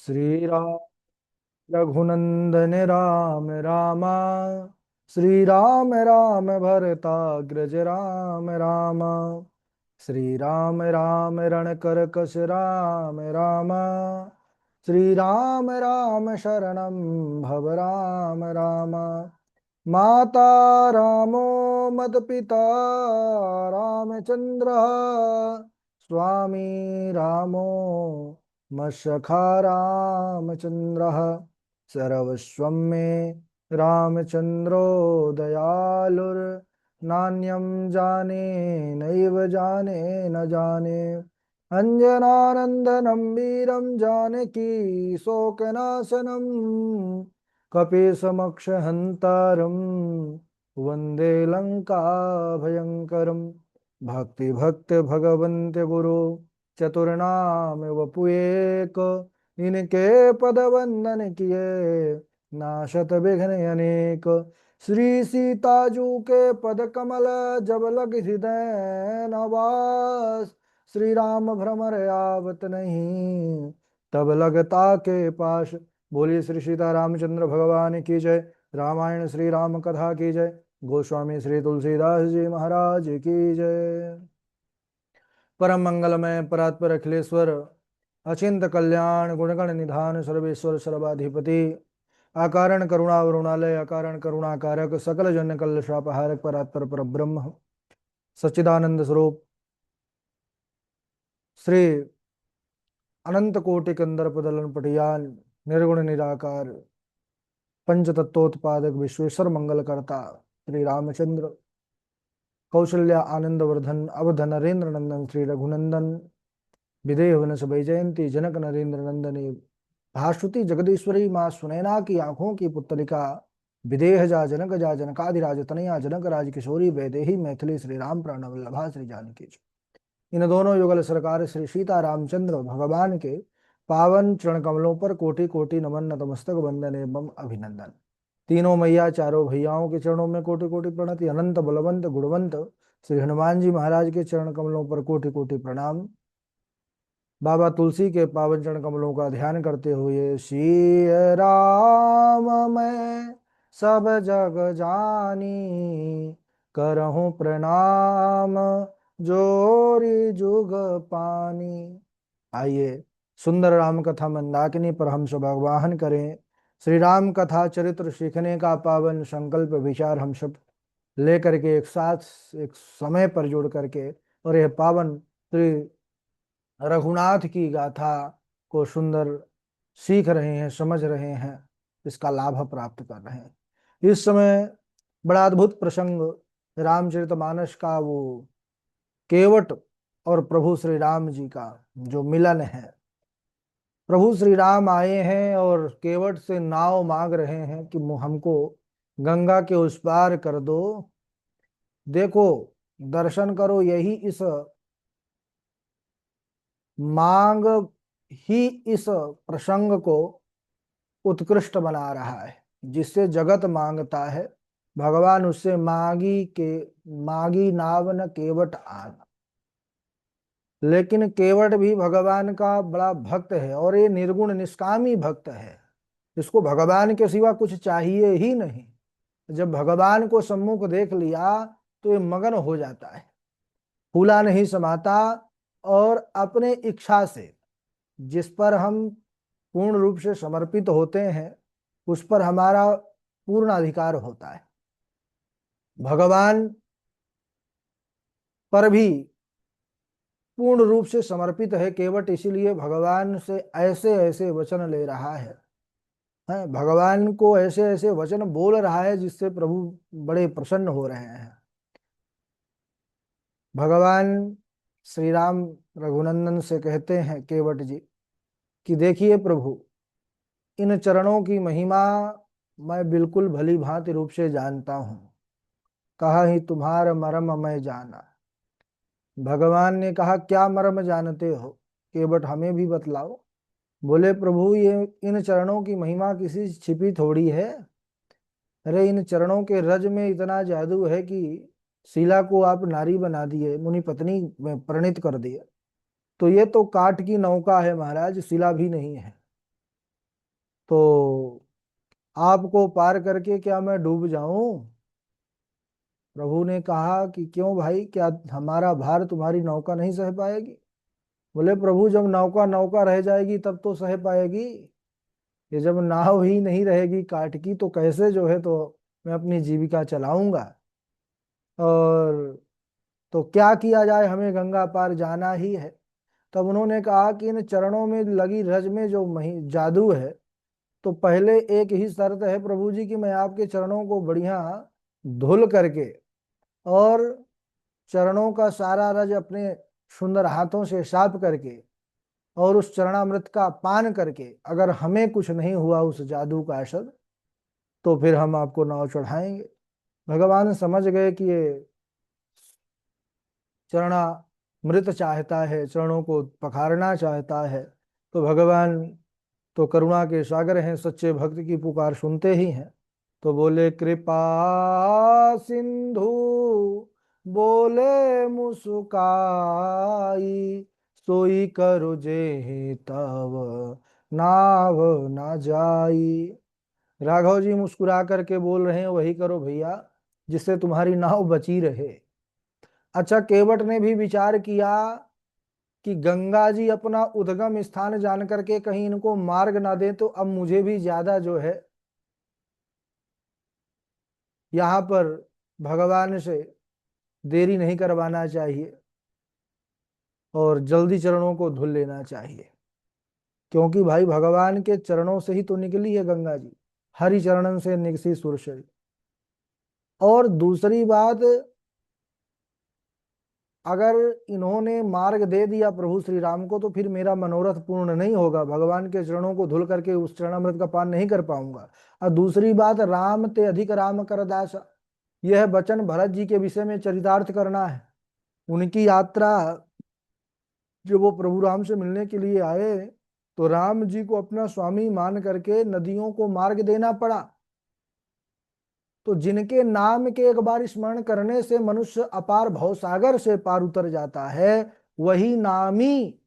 श्री राम रघुनंदन राम रामा। श्री राम राम भरताग्रज राम राम। श्री राम राम रण कस राम रामा। श्री राम राम शरणं भव राम राम। माता रामो मदपिता रामचंद्र। स्वामी रामो मशखा रामचंद्रः। सर्वस्वं मे रामचंद्रो दयालुर्नान्यं जाने नैव जाने न जाने। अंजनानंदनं वीरं जानकी शोकनाशनं कपीसमक्षहन्तारं वन्दे लंका भयंकरम्। भक्ति भक्त भगवन्त गुरु चतुर्नाम वपुएक। इनके पद वंदन किए नाशत विघ्न अनेक। श्री सीताजू के पद कमल जब लग हृदय नवास। श्री राम भ्रमर आवत नहीं तब लगता के पास। बोलिए श्री सीता रामचंद्र भगवान की जय। रामायण श्री राम कथा की जय। गोस्वामी श्री तुलसीदास जी महाराज की जय। परम मंगलमय परात्पर अखिलेश्वर अचिंत कल्याण गुणगण निधान सर्वेश्वर सर्वाधिपति अकारण करुणा वरुणालय अकारण करुणाकारक सकल जन कल्लषापहारक परात्पर परब्रह्म सच्चिदानंद स्वरूप श्री अनंत कोटि कंदर पदलन पटियान निर्गुण निराकार पंच तत्वोत्पादक विश्वेश्वर मंगल करता श्री रामचंद्र कौशल्या आनंद वर्धन अवध नरेंद्र नंदन श्री रघुनंदन विदेह वनस वैजयंती जनक नरेंद्र नंदनी भाषुति जगदीश्वरी माँ सुनैना की आंखों की पुतलिका। विदेह जा जनकाधिराज तनया जनक राज किशोरी वैदेही मैथिली श्री राम प्राणवल्लभा श्री जानकी। इन दोनों युगल सरकार श्री सीता रामचंद्र भगवान के पावन चरण कमलों पर कोटि कोटि नमन नतमस्तक वंदन एवं अभिनंदन। तीनों मैया चारों भैयाओं के चरणों में कोटि कोटि प्रणति। अनंत बलवंत गुणवंत श्री हनुमान जी महाराज के चरण कमलों पर कोटि कोटि प्रणाम। बाबा तुलसी के पावन चरण कमलों का ध्यान करते हुए श्री राम मैं सब जग जानी करहूं प्रणाम जोरी जुग पानी। आइए सुंदर राम कथा मंदाकिनी पर हम सब आह्वान करें। श्री राम कथा चरित्र सीखने का पावन संकल्प विचार हम सब लेकर के एक साथ एक समय पर जुड़ करके और यह पावन श्री रघुनाथ की गाथा को सुंदर सीख रहे हैं समझ रहे हैं इसका लाभ प्राप्त कर रहे हैं। इस समय बड़ा अद्भुत प्रसंग रामचरितमानस का वो केवट और प्रभु श्री राम जी का जो मिलन है। प्रभु श्री राम आए हैं और केवट से नाव मांग रहे हैं कि हमको गंगा के उस पार कर दो। देखो दर्शन करो यही इस मांग ही इस प्रसंग को उत्कृष्ट बना रहा है। जिससे जगत मांगता है भगवान उससे मांगी नाव न केवट आन। लेकिन केवट भी भगवान का बड़ा भक्त है और ये निर्गुण निष्कामी भक्त है। इसको भगवान के सिवा कुछ चाहिए ही नहीं। जब भगवान को सम्मुख देख लिया तो ये मगन हो जाता है फूला नहीं समाता। और अपने इच्छा से जिस पर हम पूर्ण रूप से समर्पित होते हैं उस पर हमारा पूर्ण अधिकार होता है। भगवान पर भी पूर्ण रूप से समर्पित है केवट, इसीलिए भगवान से ऐसे ऐसे वचन ले रहा है भगवान को ऐसे ऐसे वचन बोल रहा है जिससे प्रभु बड़े प्रसन्न हो रहे हैं। भगवान श्री राम रघुनंदन से कहते हैं केवट जी कि देखिए प्रभु इन चरणों की महिमा मैं बिल्कुल भली भांति रूप से जानता हूं। कहा ही तुम्हारा मर्म मैं जाना। भगवान ने कहा क्या मर्म जानते हो केवट हमें भी बतलाओ। बोले प्रभु ये इन चरणों की महिमा किसी छिपी थोड़ी है। अरे इन चरणों के रज में इतना जादू है कि शीला को आप नारी बना दिए मुनि पत्नी में परिणित कर दिए। तो ये तो काठ की नौका है महाराज, शिला भी नहीं है। तो आपको पार करके क्या मैं डूब जाऊं? प्रभु ने कहा कि क्यों भाई, क्या हमारा भार तुम्हारी नौका नहीं सह पाएगी? बोले प्रभु, जब नौका नौका रह जाएगी तब तो सह पाएगी। ये जब नाव ही नहीं रहेगी काठ की तो कैसे जो है तो मैं अपनी जीविका चलाऊंगा। और तो क्या किया जाए, हमें गंगा पार जाना ही है। तब उन्होंने कहा कि इन चरणों में लगी रज में जो मही जादू है, तो पहले एक ही शर्त है प्रभु जी कि मैं आपके चरणों को बढ़िया धुल करके और चरणों का सारा रज अपने सुंदर हाथों से साफ करके और उस चरणामृत का पान करके अगर हमें कुछ नहीं हुआ उस जादू का असर, तो फिर हम आपको नाव चढ़ाएंगे। भगवान समझ गए कि ये चरणामृत चाहता है, चरणों को पखारना चाहता है। तो भगवान तो करुणा के सागर हैं, सच्चे भक्त की पुकार सुनते ही हैं। तो बोले कृपा सिंधु बोले मुस्काई, सोई करु जे तव नाव ना जाई। राघव जी मुस्कुरा करके बोल रहे हैं, वही करो भैया जिससे तुम्हारी नाव बची रहे। अच्छा, केवट ने भी विचार किया कि गंगा जी अपना उद्गम स्थान जान करके कहीं इनको मार्ग ना दे, तो अब मुझे भी ज्यादा जो है यहाँ पर भगवान से देरी नहीं करवाना चाहिए और जल्दी चरणों को धुल लेना चाहिए। क्योंकि भाई भगवान के चरणों से ही तो निकली है गंगा जी, हरि चरणन से निकसी सुरसरी। और दूसरी बात, अगर इन्होंने मार्ग दे दिया प्रभु श्री राम को, तो फिर मेरा मनोरथ पूर्ण नहीं होगा, भगवान के चरणों को धुल करके उस चरणामृत का पान नहीं कर पाऊंगा। और दूसरी बात, राम ते अधिक राम कर दासा, यह वचन भरत जी के विषय में चरितार्थ करना है। उनकी यात्रा, जब वो प्रभु राम से मिलने के लिए आए, तो राम जी को अपना स्वामी मान करके नदियों को मार्ग देना पड़ा। तो जिनके नाम के एक बार स्मरण करने से मनुष्य अपार भवसागर से पार उतर जाता है, वही नामी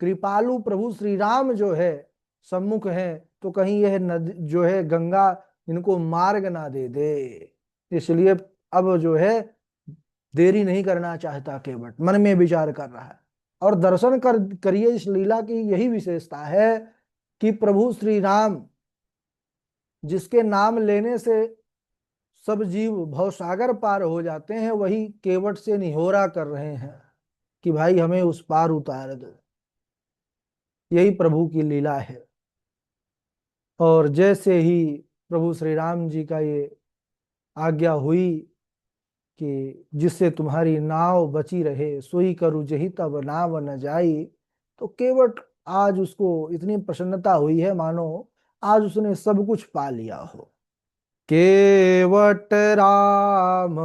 कृपालु प्रभु श्री राम जो है सम्मुख है, तो कहीं यह नदी जो है गंगा इनको मार्ग ना दे दे। इसलिए अब जो है देरी नहीं करना चाहता, केवट मन में विचार कर रहा है। और दर्शन करिए इस लीला की, यही विशेषता है कि प्रभु श्री राम जिसके नाम लेने से सब जीव भवसागर पार हो जाते हैं, वही केवट से निहोरा कर रहे हैं कि भाई हमें उस पार उतार दो। यही प्रभु की लीला है। और जैसे ही प्रभु श्री राम जी का ये आज्ञा हुई कि जिससे तुम्हारी नाव बची रहे, सोई करु जही तब नाव न जाई, तो केवट आज उसको इतनी प्रसन्नता हुई है मानो आज उसने सब कुछ पा लिया हो। केवट राम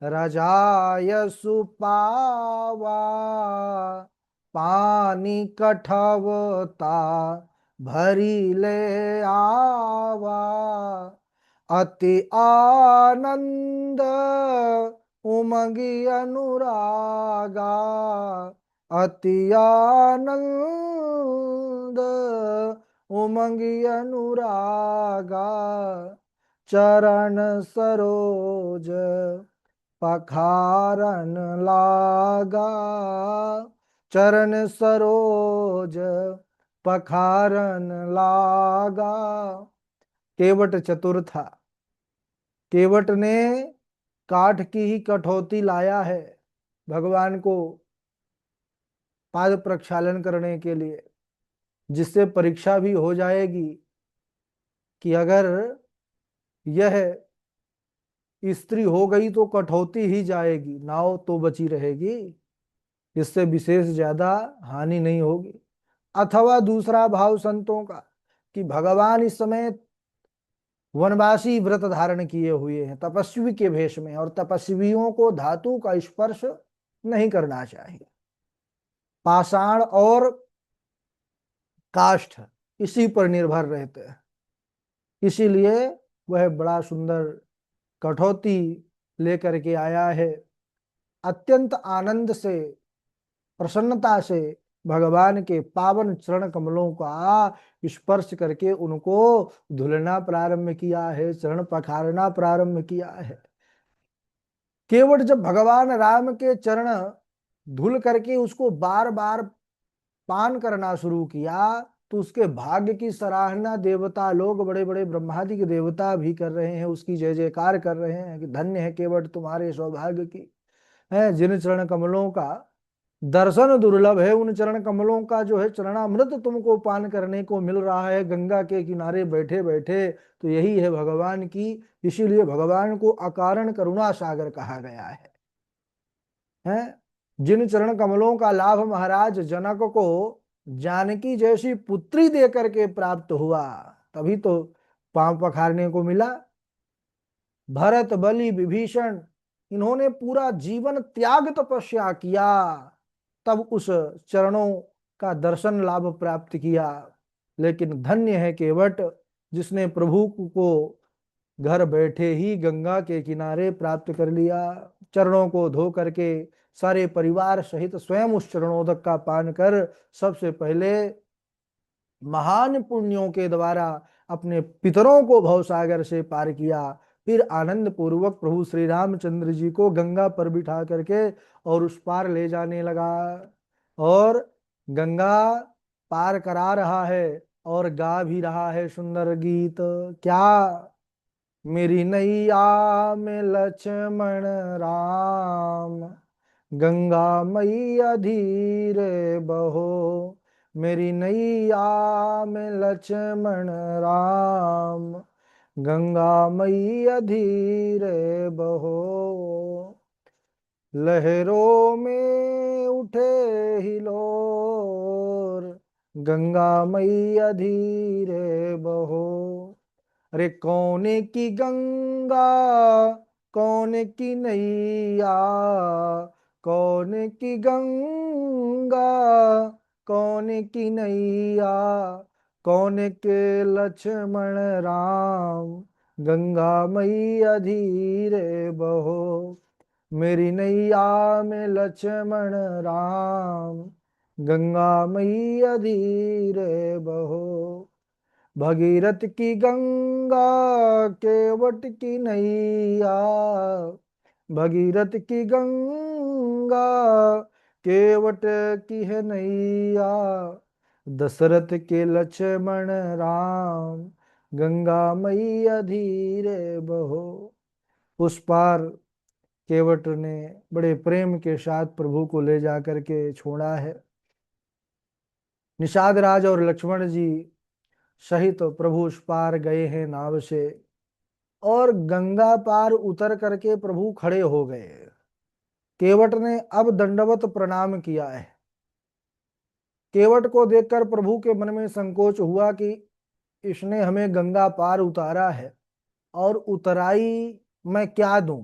रजाय सुपावा, पानी कठवता भरी ले आवा, अति आनंद उमंगी अनुरागा, अति आनंद उमंगी अनुरागा, चरण सरोज पखारन लागा, चरण सरोज पखारन लागा। केवट चतुर था। केवट ने काठ की ही कठौती लाया है भगवान को पाद प्रक्षालन करने के लिए, जिससे परीक्षा भी हो जाएगी कि अगर यह स्त्री हो गई तो कठौती ही जाएगी, नाव तो बची रहेगी, इससे विशेष ज्यादा हानि नहीं होगी। अथवा दूसरा भाव संतों का कि भगवान इस समय वनवासी व्रत धारण किए हुए हैं तपस्वी के भेष में, और तपस्वियों को धातु का स्पर्श नहीं करना चाहिए। पाषाण और काष्ठ इसी पर निर्भर रहते हैं, इसीलिए वह बड़ा सुंदर कठौती लेकर के आया है। अत्यंत आनंद से, प्रसन्नता से भगवान के पावन चरण कमलों का स्पर्श करके उनको धुलना प्रारंभ किया है, चरण पखारना प्रारंभ किया है। केवट जब भगवान राम के चरण धुल करके उसको बार बार पान करना शुरू किया, तो उसके भाग्य की सराहना देवता लोग, बड़े बड़े ब्रह्मादि के देवता भी कर रहे हैं, उसकी जय जयकार कर रहे हैं कि धन्य है केवट तुम्हारे सौभाग्य की है। जिन चरण कमलों का दर्शन दुर्लभ है, उन चरण कमलों का जो है चरणामृत तुमको पान करने को मिल रहा है गंगा के किनारे बैठे बैठे, तो यही है भगवान की। इसीलिए भगवान को अकारण करुणा सागर कहा गया है। जिन चरण कमलों का लाभ महाराज जनक को जानकी जैसी पुत्री दे करके प्राप्त हुआ, तभी तो पांव पखारने को मिला। भरत बलि विभीषण इन्होंने पूरा जीवन त्याग तपस्या किया, तब उस चरणों का दर्शन लाभ प्राप्त किया। लेकिन धन्य है केवट जिसने प्रभु को घर बैठे ही गंगा के किनारे प्राप्त कर लिया। चरणों को धो करके सारे परिवार सहित स्वयं उस चरणोदक का पान कर सबसे पहले महान पुण्यों के द्वारा अपने पितरों को भवसागर से पार किया। फिर आनंद पूर्वक प्रभु श्री रामचंद्र जी को गंगा पर बिठा करके और उस पार ले जाने लगा। और गंगा पार करा रहा है और गा भी रहा है सुंदर गीत। क्या? मेरी नैया में लक्ष्मण राम, गंगा मैया धीरे बहो। मेरी नैया में लक्ष्मण राम, गंगा मैया धीरे बहो। लहरों में उठे हिलोर, गंगा मैया धीरे बहो। अरे कौन की गंगा, कौन की नैया, कौन की गंगा, कौन की नैया, कौन के लक्ष्मण राम, गंगा मैया धीरे बहो। मेरी नैया में लक्ष्मण राम, गंगा मैया धीरे बहो। भगीरथ की गंगा, केवट की नैया, भगीरथ की गंगा, केवट की है नैया। दशरथ के लक्ष्मण राम, गंगा मैया धीरे बहो। उस पार केवट ने बड़े प्रेम के साथ प्रभु को ले जा करके छोड़ा है। निषाद राज और लक्ष्मण जी सहित तो प्रभु उस पार गए हैं नाव से, और गंगा पार उतर करके प्रभु खड़े हो गए। केवट ने अब दंडवत प्रणाम किया है। केवट को देखकर प्रभु के मन में संकोच हुआ कि इसने हमें गंगा पार उतारा है, और उतराई मैं क्या दूं,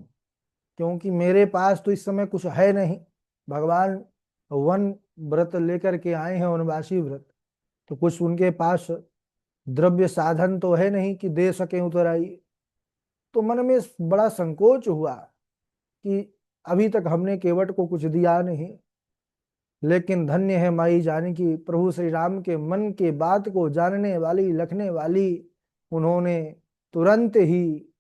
क्योंकि मेरे पास तो इस समय कुछ है नहीं। भगवान वन व्रत लेकर के आए हैं, वनवासी व्रत, तो कुछ उनके पास द्रव्य साधन तो है नहीं कि दे सके उतराई। तो मन में बड़ा संकोच हुआ कि अभी तक हमने केवट को कुछ दिया नहीं। लेकिन धन्य है माई जानकी, प्रभु श्री राम के मन के बात को जानने वाली, लखने वाली, उन्होंने तुरंत ही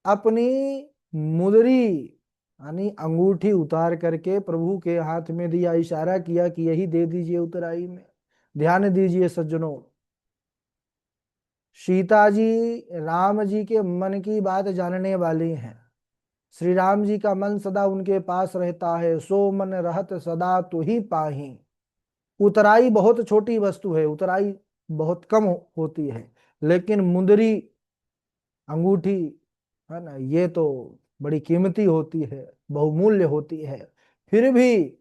अपनी मुदरी यानी अंगूठी उतार करके प्रभु के हाथ में दिया, इशारा किया कि यही दे दीजिए उतराई में। ध्यान दीजिए सज्जनों, सीता जी राम जी के मन की बात जानने वाली हैं। श्री राम जी का मन सदा उनके पास रहता है। सो मन रहत सदा तू ही पाही। उतराई बहुत छोटी वस्तु है, उतराई बहुत कम होती है, लेकिन मुंदरी अंगूठी है ना, ये तो बड़ी कीमती होती है, बहुमूल्य होती है। फिर भी,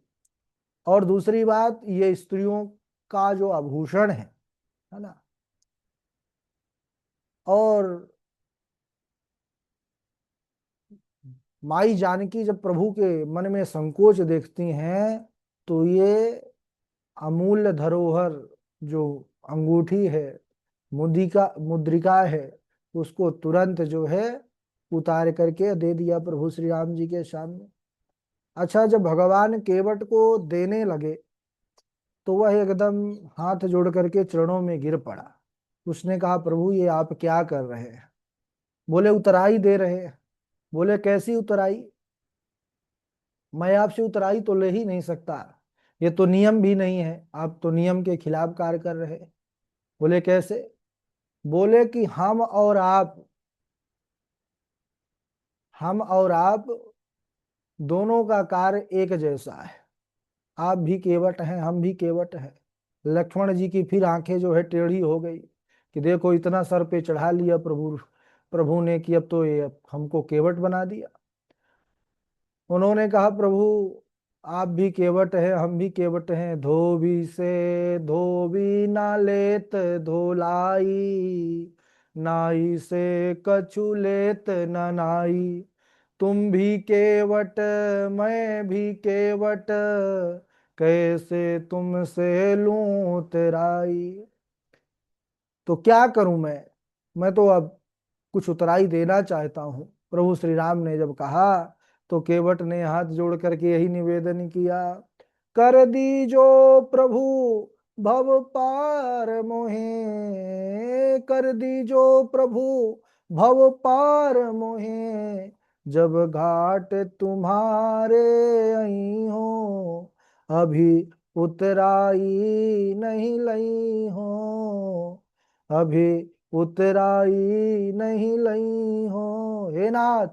और दूसरी बात, ये स्त्रियों का जो आभूषण है ना। और माई जानकी जब प्रभु के मन में संकोच देखती हैं, तो ये अमूल्य धरोहर जो अंगूठी है, मुद्रिका मुद्रिका है, उसको तुरंत जो है उतार करके दे दिया प्रभु श्री राम जी के सामने। अच्छा, जब भगवान केवट को देने लगे, तो वह एकदम हाथ जोड़ करके चरणों में गिर पड़ा। उसने कहा, प्रभु ये आप क्या कर रहे हैं? बोले, उतराई दे रहे हैं। बोले, कैसी उतराई? मैं आपसे उतराई तो ले ही नहीं सकता, ये तो नियम भी नहीं है, आप तो नियम के खिलाफ कार्य कर रहे हैं। बोले, कैसे? बोले कि हम और आप दोनों का कार्य एक जैसा है। आप भी केवट हैं, हम भी केवट हैं। लक्ष्मण जी की फिर आंखें जो है टेढ़ी हो गई कि देखो, इतना सर पे चढ़ा लिया प्रभु प्रभु ने कि अब तो ये हमको केवट बना दिया। उन्होंने कहा, प्रभु आप भी केवट हैं, हम भी केवट हैं। धोबी से धोबी ना लेत धोलाई, नाई से कछु लेत न नाई। तुम भी केवट, मैं भी केवट, कैसे तुमसे लूं तेराई। तो क्या करूं मैं तो अब कुछ उतराई देना चाहता हूं। प्रभु श्री राम ने जब कहा तो केवट ने हाथ जोड़ करके यही निवेदन किया, कर दीजो प्रभु भव पार मोहे, कर दीजो प्रभु भव पार मोहे। जब घाट तुम्हारे आई हो, अभी उतराई नहीं लई हो, अभी उतराई नहीं लई हो। हे नाथ,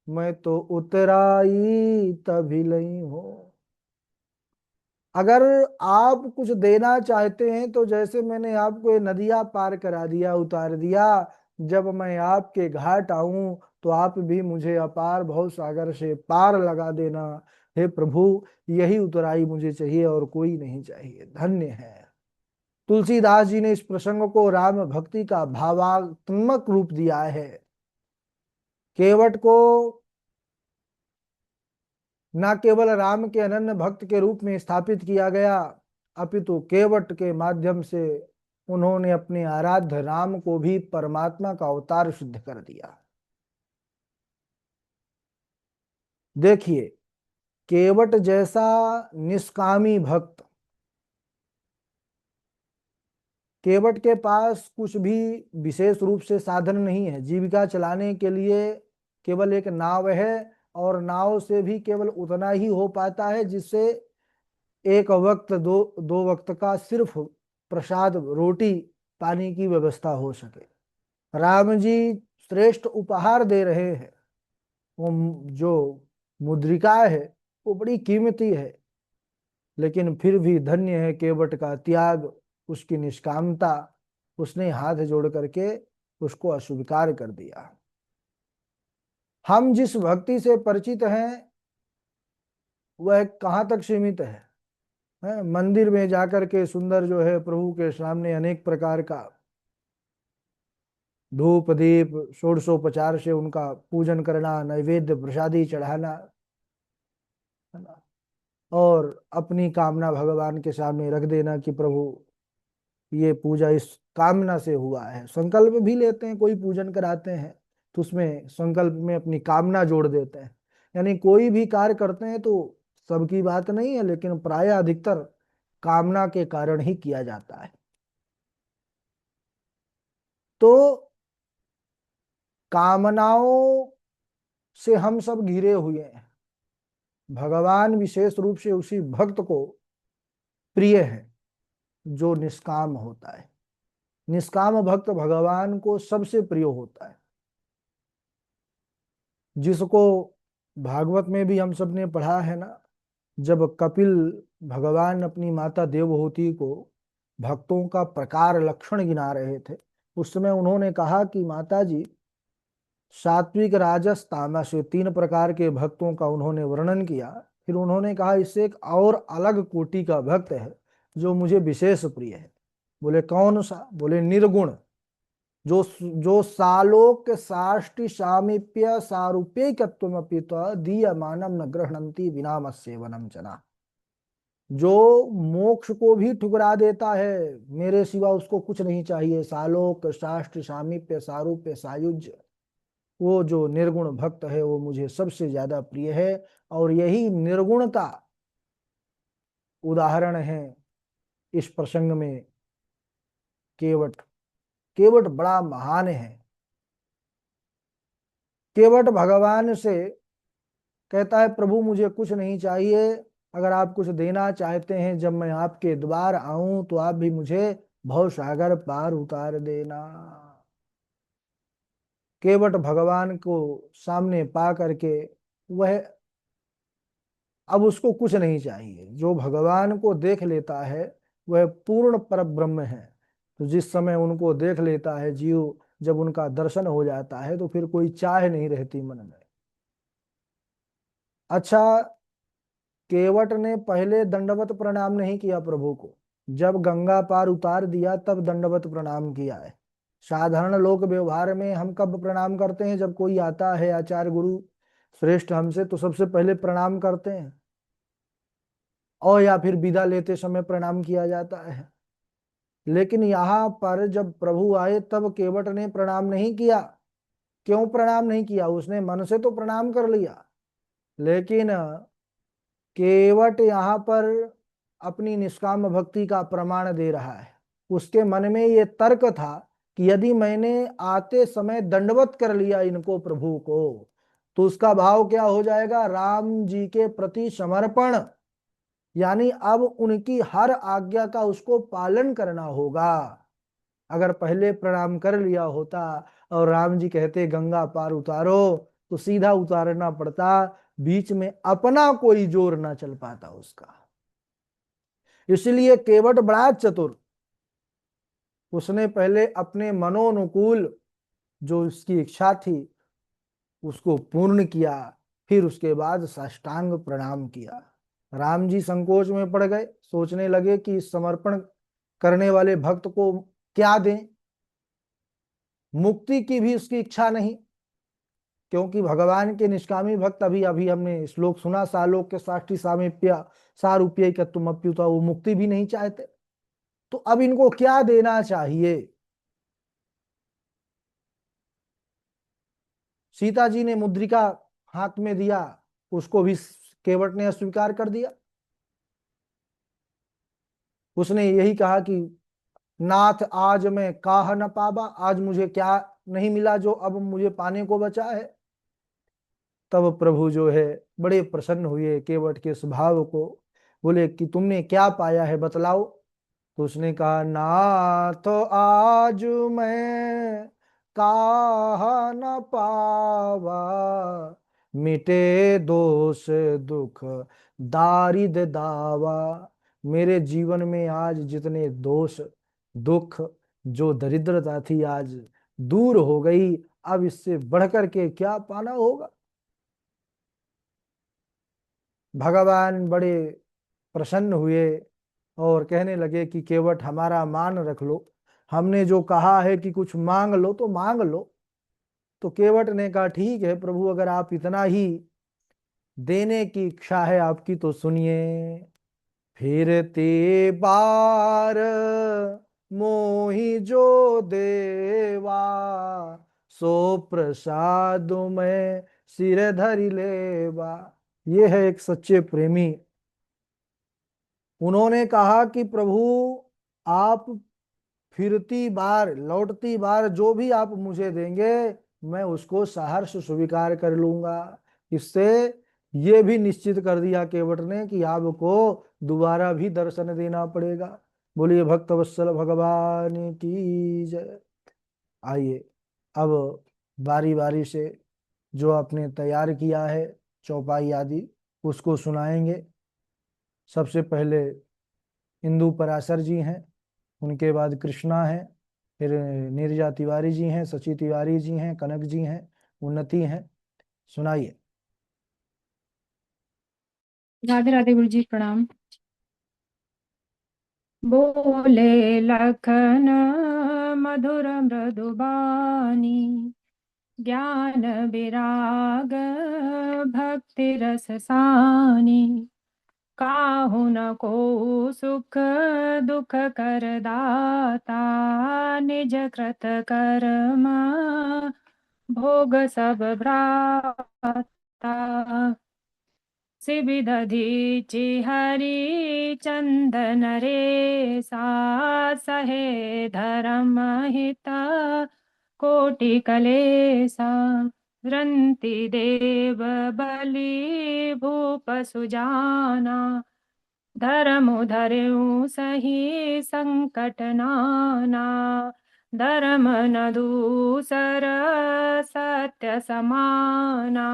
मैं तो उतराई तभी लई हो। अगर आप कुछ देना चाहते हैं तो जैसे मैंने आपको ये नदिया पार करा दिया, उतार दिया, जब मैं आपके घाट आऊं तो आप भी मुझे अपार भव सागर से पार लगा देना। हे प्रभु, यही उतराई मुझे चाहिए और कोई नहीं चाहिए। धन्य है। तुलसीदास जी ने इस प्रसंग को राम भक्ति का भावात्मक रूप दिया है। केवट को न केवल राम के अनन्य भक्त के रूप में स्थापित किया गया, अपितु केवट के माध्यम से उन्होंने अपने आराध्य राम को भी परमात्मा का अवतार सिद्ध कर दिया। देखिए, केवट जैसा निष्कामी भक्त, केवट के पास कुछ भी विशेष रूप से साधन नहीं है। जीविका चलाने के लिए केवल एक नाव है, और नाव से भी केवल उतना ही हो पाता है जिससे एक वक्त दो वक्त का सिर्फ प्रसाद, रोटी पानी की व्यवस्था हो सके। राम जी श्रेष्ठ उपहार दे रहे हैं। वो जो मुद्रिका है वो बड़ी कीमती है, लेकिन फिर भी धन्य है केवट का त्याग, उसकी निष्कामता। उसने हाथ जोड़ करके उसको अस्वीकार कर दिया। हम जिस भक्ति से परिचित हैं वह कहाँ तक सीमित है? मंदिर में जाकर के सुंदर जो है प्रभु के सामने अनेक प्रकार का धूप दीप षोडशोपचार से उनका पूजन करना, नैवेद्य प्रसादी चढ़ाना, है ना, और अपनी कामना भगवान के सामने रख देना कि प्रभु ये पूजा इस कामना से हुआ है। संकल्प भी लेते हैं, कोई पूजन कराते हैं तो उसमें संकल्प में अपनी कामना जोड़ देते हैं। यानी कोई भी कार्य करते हैं तो सबकी बात नहीं है, लेकिन प्राय अधिकतर कामना के कारण ही किया जाता है। तो कामनाओं से हम सब घिरे हुए हैं। भगवान विशेष रूप से उसी भक्त को प्रिय है जो निष्काम होता है। निष्काम भक्त भगवान को सबसे प्रिय होता है। जिसको भागवत में भी हम सब ने पढ़ा है ना, जब कपिल भगवान अपनी माता देवहूति को भक्तों का प्रकार लक्षण गिना रहे थे, उस समय उन्होंने कहा कि माता जी, सात्विक राजस तामस, ये तीन प्रकार के भक्तों का उन्होंने वर्णन किया। फिर उन्होंने कहा इससे एक और अलग कोटि का भक्त है जो मुझे विशेष प्रिय है। बोले कौन सा? बोले निर्गुण, जो जो सालोक साष्टि सामीप्य सारूप्यकत्वमपि दीयमानम न गृह्णन्ति विनामस्येवनम जना। जो मोक्ष को भी ठुकरा देता है, मेरे सिवा उसको कुछ नहीं चाहिए, सालोक साष्टि सामीप्य सारूप्य सायुज्य, वो जो निर्गुण भक्त है वो मुझे सबसे ज्यादा प्रिय है। और यही निर्गुणता उदाहरण है इस प्रसंग में केवट केवट बड़ा महान है। केवट भगवान से कहता है, प्रभु मुझे कुछ नहीं चाहिए, अगर आप कुछ देना चाहते हैं, जब मैं आपके द्वार आऊं तो आप भी मुझे भव सागर पार उतार देना। केवट भगवान को सामने पा करके वह अब उसको कुछ नहीं चाहिए। जो भगवान को देख लेता है वह पूर्ण पर ब्रह्म है। तो जिस समय उनको देख लेता है जीव, जब उनका दर्शन हो जाता है तो फिर कोई चाह नहीं रहती मन में। अच्छा, केवट ने पहले दंडवत प्रणाम नहीं किया प्रभु को, जब गंगा पार उतार दिया तब दंडवत प्रणाम किया है। साधारण लोक व्यवहार में हम कब प्रणाम करते हैं? जब कोई आता है आचार्य गुरु श्रेष्ठ हमसे, तो सबसे पहले प्रणाम करते हैं, और या फिर विदा लेते समय प्रणाम किया जाता है। लेकिन यहाँ पर जब प्रभु आए तब केवट ने प्रणाम नहीं किया। क्यों प्रणाम नहीं किया? उसने मन से तो प्रणाम कर लिया, लेकिन केवट यहाँ पर अपनी निष्काम भक्ति का प्रमाण दे रहा है। उसके मन में ये तर्क था कि यदि मैंने आते समय दंडवत कर लिया इनको प्रभु को, तो उसका भाव क्या हो जाएगा? राम जी के प्रति समर्पण, यानी अब उनकी हर आज्ञा का उसको पालन करना होगा। अगर पहले प्रणाम कर लिया होता और राम जी कहते गंगा पार उतारो, तो सीधा उतारना पड़ता, बीच में अपना कोई जोर ना चल पाता उसका। इसलिए केवट बड़ा चतुर, उसने पहले अपने मनोनुकूल जो उसकी इच्छा थी उसको पूर्ण किया, फिर उसके बाद साष्टांग प्रणाम किया। राम जी संकोच में पड़ गए, सोचने लगे कि समर्पण करने वाले भक्त को क्या दें। मुक्ति की भी उसकी इच्छा नहीं, क्योंकि भगवान के निष्कामी भक्त, अभी अभी हमने श्लोक सुना, सालोक के साष्टी सामीप्य सारूप्य का तुम अप्युता, वो मुक्ति भी नहीं चाहते। तो अब इनको क्या देना चाहिए? सीता जी ने मुद्रिका हाथ में दिया, उसको भी केवट ने अस्वीकार कर दिया। उसने यही कहा कि नाथ आज मैं काह न पाबा, आज मुझे क्या नहीं मिला जो अब मुझे पाने को बचा है। तब प्रभु जो है बड़े प्रसन्न हुए केवट के स्वभाव को, बोले कि तुमने क्या पाया है बतलाओ। तो उसने कहा, नाथ आज मैं काह न पावा, मिटे दोष दुख दारिद दावा। मेरे जीवन में आज जितने दोष दुख, जो दरिद्रता थी, आज दूर हो गई। अब इससे बढ़कर के क्या पाना होगा? भगवान बड़े प्रसन्न हुए और कहने लगे कि केवट हमारा मान रख लो, हमने जो कहा है कि कुछ मांग लो तो मांग लो। तो केवट ने कहा, ठीक है प्रभु, अगर आप इतना ही देने की इच्छा है आपकी तो सुनिए। फिरते बार मोहि जो देवा, सो प्रसाद में सिर धरि लेवा। ये है एक सच्चे प्रेमी। उन्होंने कहा कि प्रभु, आप फिरती बार लौटती बार जो भी आप मुझे देंगे, मैं उसको सहर्ष स्वीकार कर लूंगा। इससे ये भी निश्चित कर दिया केवट ने कि आपको दोबारा भी दर्शन देना पड़ेगा। बोलिए भक्तवत्सल भगवान की जय। आइए अब बारी बारी से जो आपने तैयार किया है चौपाई आदि, उसको सुनाएंगे। सबसे पहले इंदु पराशर जी हैं, उनके बाद कृष्णा है, फिर नीरजा तिवारी जी हैं, सची तिवारी जी हैं, कनक जी हैं, उन्नति हैं। सुनाइए। राधे राधे गुरु जी, प्रणाम। बोले लखन मधुर मृदुबानी, ज्ञान विराग भक्ति रस सानी। काहु न को सुख दुख कर दाता, निज कृत कर्म भोग सब भ्राता। सिबि दधीचि हरि चंदन रे सा सहे धर्म हित कोटि कलेसा रंति देव बलि भूप सुजाना धर्म धर्यु सही संकट नाना धर्म न दूसर सत्य समाना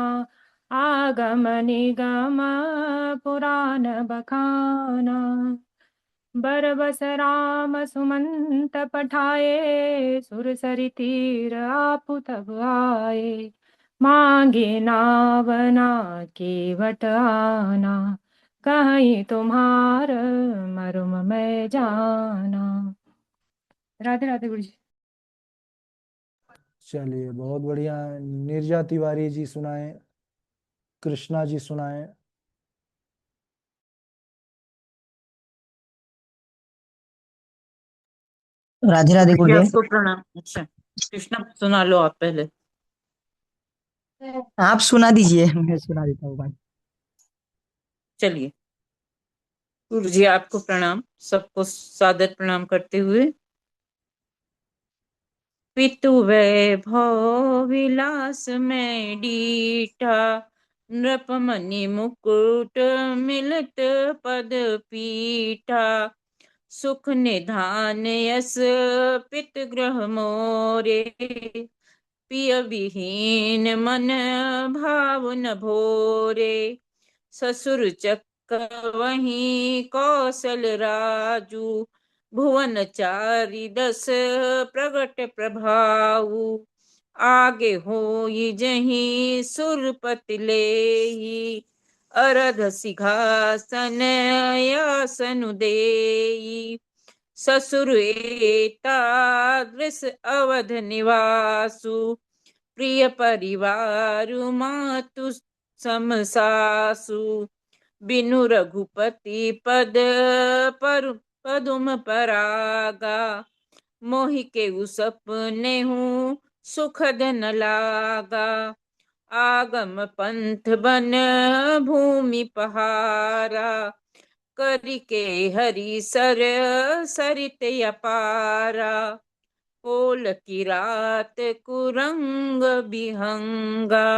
आगम निगम पुराण बखाना बरबस राम सुमंत पठाए सुरसरि तीर आपु तब आए मांगे नावना केवट आना कहीं तुम्हार मरुम मैं जाना। राधे राधे गुरु जी। चलिए बहुत बढ़िया। नीरजा तिवारी जी सुनाए, कृष्णा जी सुनाए। राधे राधे जी गुरुदेव। आपको प्रणाम। अच्छा कृष्णा सुना लो आप पहले। आप सुना दीजिए, मैं सुना देता हूँ भाई। चलिए। गुरु जी आपको प्रणाम, सबको सादर प्रणाम करते हुए। पितु वैभव विलास में डीठा नृपमणि मुकुट मिलत पद पीठा सुख निधान यस पित ग्रह मोरे पिय विहीन मन भाव न भोरे ससुर चक्र वहीं कौशल राजू भुवन चारि दस प्रगट प्रभाऊ आगे होई जहीं सुरपति लेहि अरध सिंहासन आसन देई ससुर एता दृश अवध निवासु प्रिय परिवारु मातु समसासु बिनु रघुपति पद पर पदुम परागा मोहि के सपने हूँ सुखद न लागा आगम पंथ बन भूमि पहारा करिके हरि सर सरित अपारा ओल की रात कुरंग बिहंगा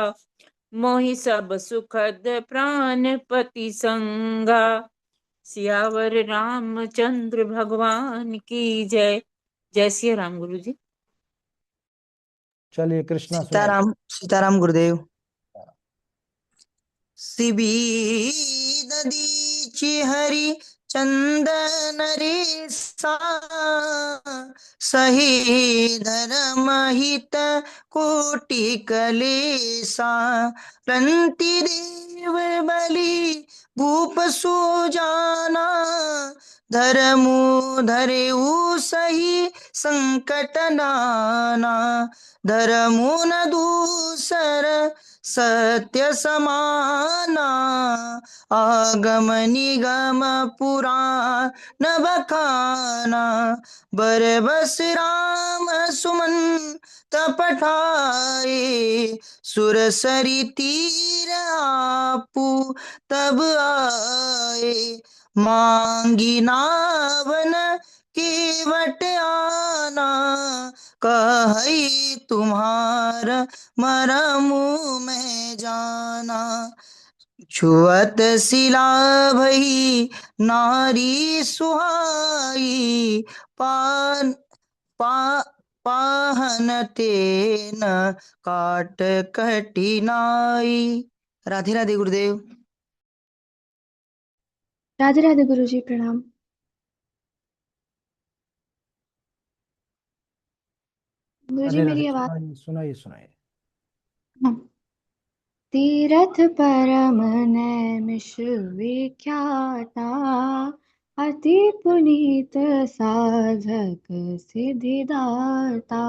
मोहि सब सुखद प्राणपति संगा सियावर रामचंद्र भगवान की जय। जय श्री राम गुरु जी। चलिए कृष्णा सुनाइए। सीताराम सीताराम गुरुदेव। शिबी ददीचि हरि चंदन सा सही धर्म हित कोटि कलेसा रंति देव बलि भूप सुजाना धर्मु धरेऊ सही संकट नाना धर्मु न दूसर सत्य समाना आगम निगम पुराण बखाना बरबस राम सुमंत पठाए सुरसरि तीर आपू तब आए मांगी नावन केवट आना कही तुम्हार मरमु में जाना छुअत सिला भई नारी सुहाई पान पा पाहन तेन काट कठिनाई। राधे राधे गुरुदेव। राधे राधे गुरु जी प्रणाम। गुरु जी राधे राधे, मेरी आवाज। सुनाइए सुनाइए सुनाइए। हाँ। तीरथ परम नैमिष विख्याता अति पुनीत साधक सिद्धिदाता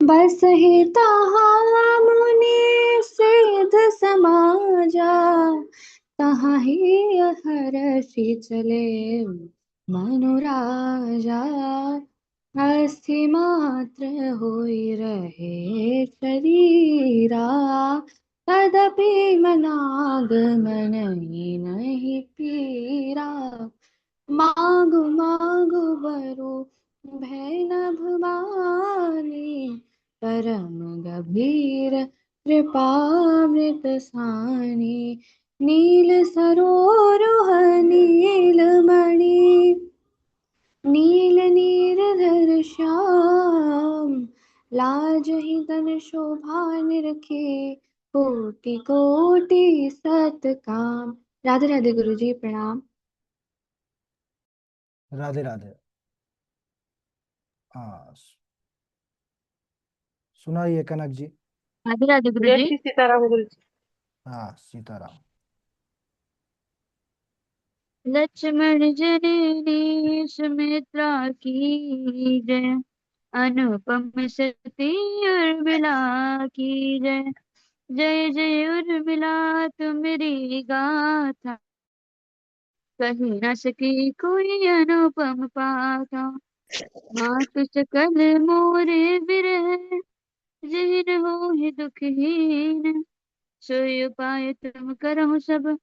बस ही तहाँ मुनि सिद्ध समाजा तहाँ ही हरषि चले मनुराजा अस्थि मात्र होई रहे शरीरा तदप तपी मनाग मन ही नहीं पीरा मागु मागु बरु भय नभ बानी परम गंभीर कृपामृत सानी नील सरोरुह नीलमणि नील नीरधर श्याम लाज ही तन शोभा निरखे कोटि कोटि सतकाम। राधे राधे गुरु जी, प्रणाम। राधे राधे। हाँ, सुनाइए कनक जी। राधे राधे गुरु जय जी। श्री सीताराम गुरु जी। हाँ, सीताराम। लक्ष्मण जननी सुमित्रा की जय, अनुपम शक्ति उर्मिला की जय। जय जय उर्मिला तुम्हारी गाथा, कही न सके कोई अनुपम पाथा। मात सकल मोरे बिरह, जहिन होहि दुखहीन। सोई उपाय तुम करहु सब,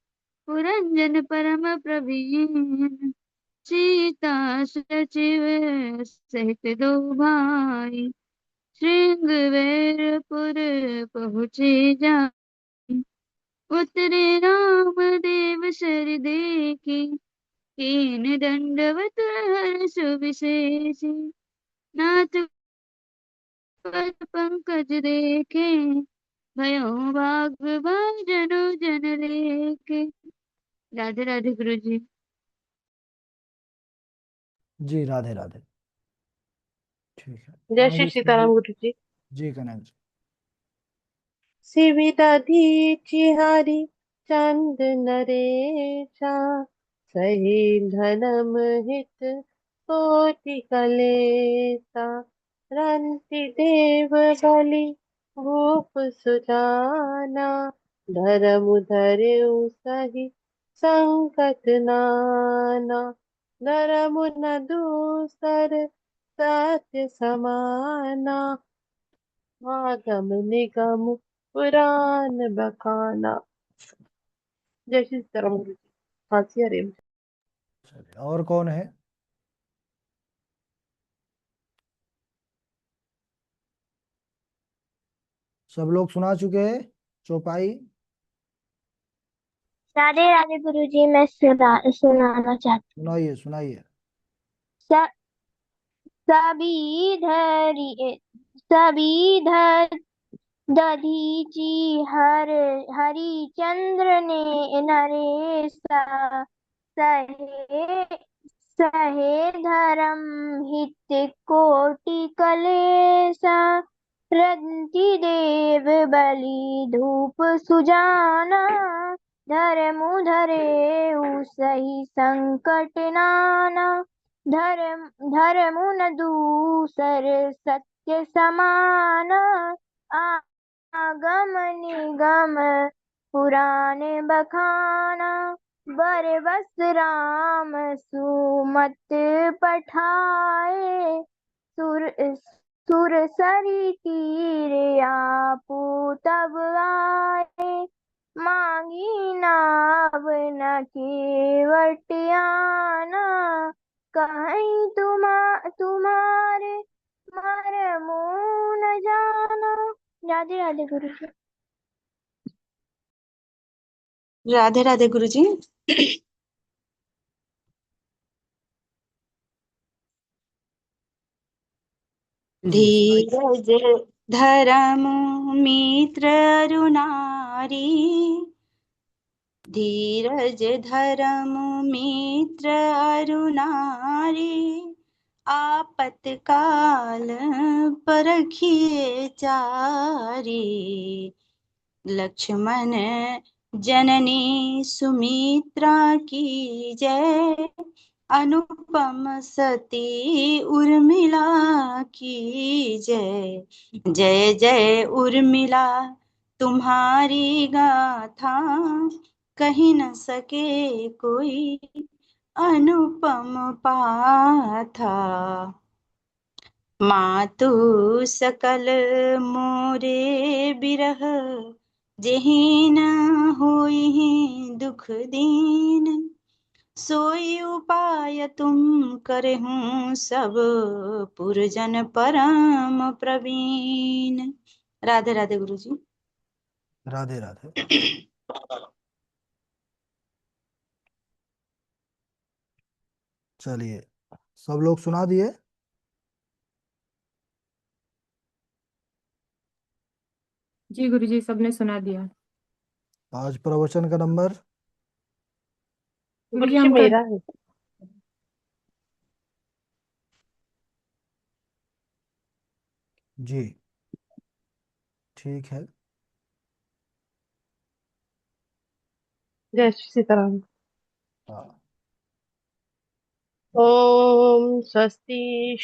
पुरंजन परम प्रवीण। सीता सचिव सहित दो भाई, श्रृंगवेरपुर पहुँचे जाई। उतरे राम देव सर देखी, कीन दंडवत हर्ष विशेषी। नाथ पर पंकज देखे, भयो भाग भजन जन लेके। राधे राधे गुरु जी। जी राधे राधे। ठीक है, जय श्री आगे सीताराम सुनिए। गुरु जी। जी कनक जी। सिविदा दीची हरि चंद नरेशा सही धनम हित कोटि कलेसा रंति देव बलि भूप सुजाना धर्म धर्यु सही संकट नाना धर्म न दूसर सत्य समाना आगम निगम पुराण बखाना। जय श्री सीताराम गुरु जी। फांसी हरे चलिए, और कौन है? सब लोग सुना चुके हैं चौपाई? राधे राधे गुरु जी, मैं सुनाना चाहती हूँ। सुनाइए सुनाइए। स- सभी धरी सभी धर दधीचि हरिचंद्र ने नरेसा सहे सहे धर्म हित कोटि कलेसा रंति देव बलि धूप सुजाना धर्मु धरेउ सही संकट नाना धर्मु न दूसर सत्य समाना आगम निगम पुराण बखाना बरबस राम सुमत पठाए सुर सुर सरी तीर आपू तब आए मांगी नाव न केवटियाना कहीं तुम्हारे मर मुँह न जाना। राधे राधे गुरु जी। राधे राधे गुरु जी। जी सुनाइए। धीरज धर्म मित्र अरु नारी धीरज धर्म मित्र अरु नारी आपतकाल परखिए चारी लक्ष्मण जननी सुमित्रा की जय अनुपम सती उर्मिला की जय जय जय उर्मिला तुम्हारी गाथा कहीं न सके कोई अनुपम पाथा मातु सकल मोरे बिरह जेहि न होई दुख दीन, सोई उपाय तुम करहूँ सब, पुरजन परम प्रवीण। राधे राधे गुरु जी। राधे राधे। चलिए, सब लोग सुना दिए। जी गुरु जी, सबने सुना दिया। आज प्रवचन का नंबर गुरु जी जी हम मेरा है। जी ठीक है। जय श्री सीताराम। हाँ। ओम स्वस्ति।